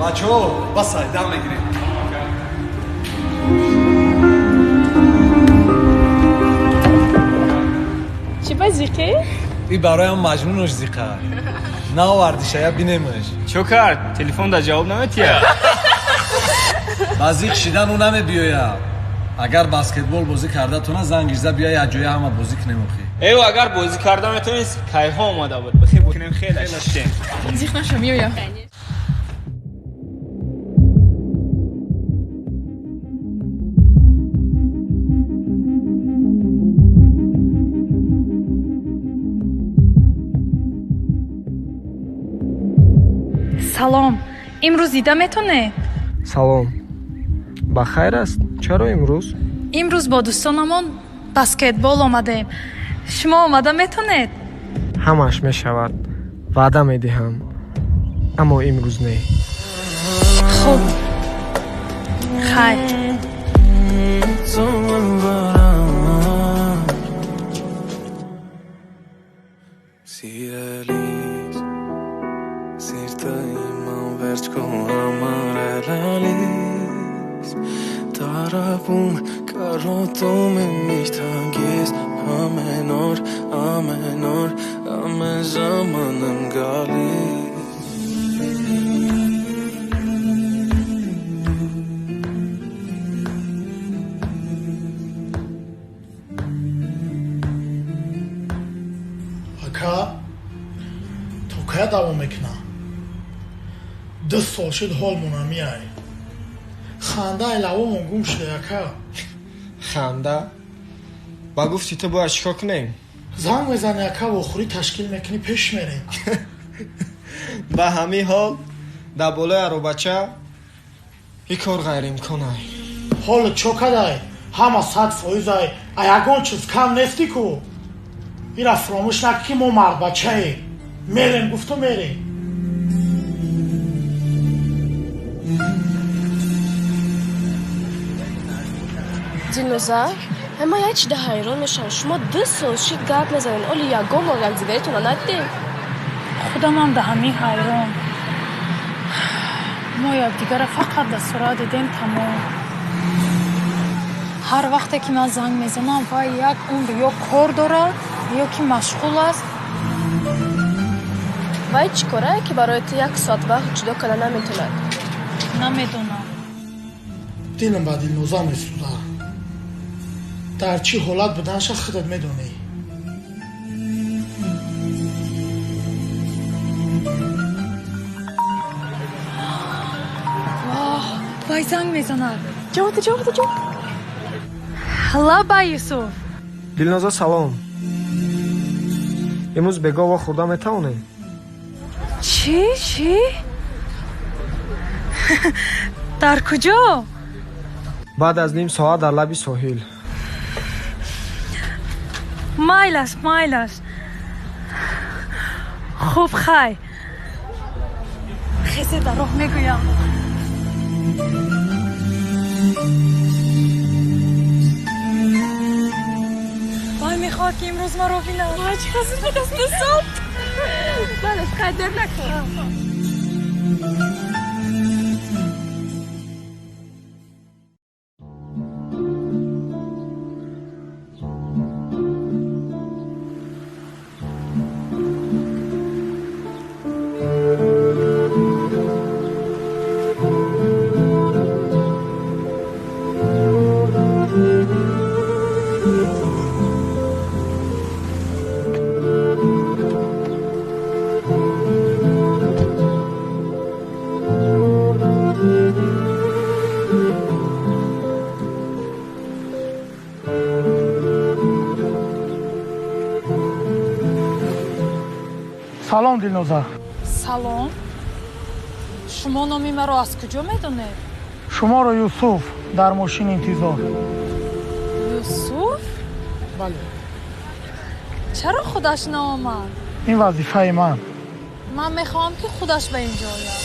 بچه‌ها بسای دم بگیرید. چی بازیقی؟ این برایم مجنونش زیقه. نه آوردیشه یا بینیمش. چو کرد؟ تلفن دا جواب نمیتیه. بازی کشیدن اون همه بیایا. اگر بسکتبال بازی کرده تو نه زنگیزه بیای اجویا همه بازی کنیمخی. ایو اگر بازی کردم میتونست کایها اومده بود. بخیر بکنیم خیلی اشته. زیخ نشو میویا. салом имрӯз дида метонед салом ба хайр аст чаро имрӯз бо дӯстонамон баскетбол омадем шумо омада метонед ҳамаш мешавад ваъда медиҳам аммо имрӯз не хуб хайр ака то кая давом мекунам 2 сол шуд ҳол монамиай хандаи лабомон гум шуда ака ханда ба гуфти ту бояд чикор кунем занг мезани ака вохӯрӣ ташкил мекунӣ пеш мерем ба ҳамин ҳол дар болои аробача ин кор ғайриимконай ҳоло чо кадай ҳама 100%ай а ягон чиз кам нести ку ира фромӯш накӣ ки мо мардбачаем мерем гуфту мерем дилноза ҳама ячида ҳайрон мешавам шумо 2 сол шид гап мезанед оли ягон бор якдигаретона надидем худамам да ҳамин ҳайрон мо якдигара фақат дар сурат дидем тамом ҳар вақте ки ман занг мезанам вай як умр ё кор дорад ё ки машғул аст вай чӣ корае ки барои ту 1 соат вақт ҷудо карда наметавонад намедонам дилам ба дилноза месӯзад дар чӣ ҳолат буданаша худат медонӣ вай занг мезанад ҷавоб лабай юсуф дилноза салом имрӯз бегова хӯрда метавонем чӣ дар куҷо баъд аз ним соат дар лаби соҳил майл аст хуб хай хезе дар роҳ мегӯям вай мехоҳад ки имрӯз маро бинад чӣ хасид будаст нисот бале қайдер накунам салом дилноза салом шумо номи маро аз куҷо медонед шуморо юсуф дар мошин интизор юсуф бале чаро худаш наомад ин вазифаи ман ман мехоҳам ки худаш ба ин ҷо ояд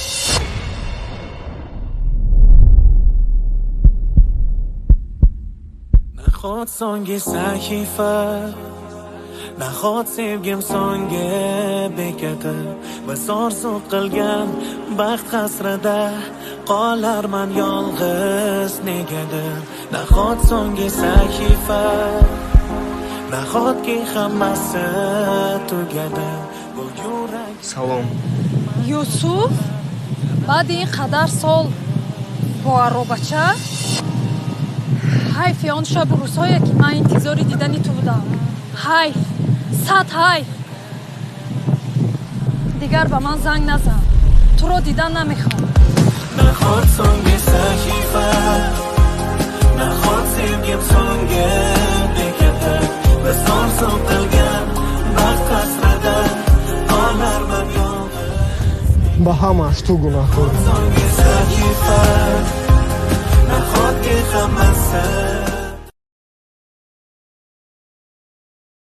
نخواد سانگ سخیفه nahot sevgim songa bekati va orzu qilgan baxt hasrida qolarman yolg'iz negadir nahot so'nggi sahifa nahotki hammasi tugadi bu yurak Salom. Yusuf بعد این قدر سال با عربچه حیف آن شب و روزهایی که من انتظاری دیدنی تو بودم حیف صد حیف دیگر به من زنگ نزن تو رو دیدن نمیخوام nahot so'nggi sahifa nahot sevgim so'ngga bekati va orzu qilgan baxt hasrida qolarman yolg'iz Ba hammash tu gunoh ko'rdim. so'nggi sahifa